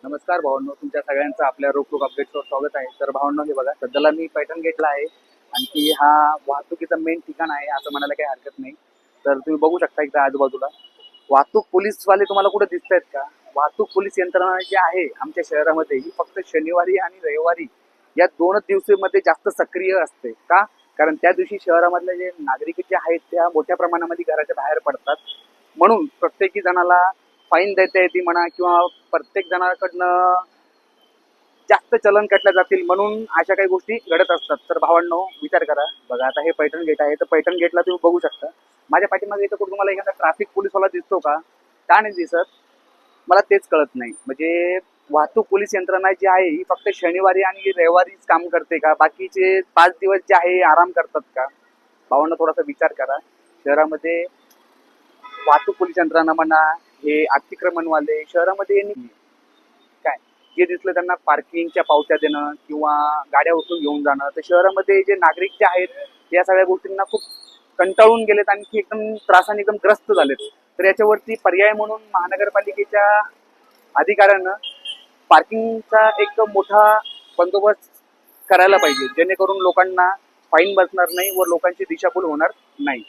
नमस्कार भावांनो, तुमच्या सगळ्यांचं आपल्या रोख अपडेट्सवर स्वागत आहे. तर भावांनो, हे बघा, सध्याला मी पैठण गेटला आहे. आणखी हा वाहतुकीचं मेन ठिकाण आहे असं म्हणायला काही हरकत नाही. तर तुम्ही बघू शकता एकदा आजूबाजूला वाहतूक पोलीसवाले तुम्हाला कुठे दिसत आहेत का? वाहतूक पोलीस यंत्रणा जी आहे आमच्या शहरामध्ये ही फक्त शनिवारी आणि रविवारी या 2च दिवसामध्ये जास्त सक्रिय असते. का? कारण त्या दिवशी शहरामधले जे नागरिक जे आहेत त्या मोठ्या प्रमाणामध्ये घराच्या बाहेर पडतात. म्हणून प्रत्येकी जणाला फाईन देता येते म्हणा, किंवा प्रत्येक जणाकडनं जास्त चलन काटल्या जातील म्हणून अशा काही गोष्टी घडत असतात. तर भावांनो, विचार करा. बघा, आता हे पैठण गेट आहे, तर पैठण गेटला तुम्ही बघू शकता माझ्या पाठीमागे इथं कुठं तुम्हाला एखादा ट्रॅफिक पोलीसवाला दिसतो का? का नाही दिसत? मला तेच कळत नाही. म्हणजे वाहतूक पोलीस यंत्रणा जी आहे ही फक्त शनिवारी आणि रविवारीच काम करते का? बाकीचे 5 दिवस जे आहे आराम करतात का? भावांनो, थोडासा विचार करा. शहरामध्ये वाहतूक पोलीस यंत्रणा म्हणा, हे अतिक्रमणवाले शहरामध्ये काय जे दिसलं त्यांना पार्किंगच्या पावत्या देणं किंवा गाड्या उचलून घेऊन जाणं. तर शहरामध्ये जे नागरिक जे आहेत या सगळ्या गोष्टींना खूप कंटाळून गेलेत, आणखी एकदम त्रासाने एकदम ग्रस्त झालेत. तर याच्यावरती पर्याय म्हणून महानगरपालिकेच्या अधिकाऱ्यानं पार्किंगचा एक मोठा बंदोबस्त करायला पाहिजे, जेणेकरून लोकांना फाईन बसणार नाही व लोकांची दिशाभूल होणार नाही.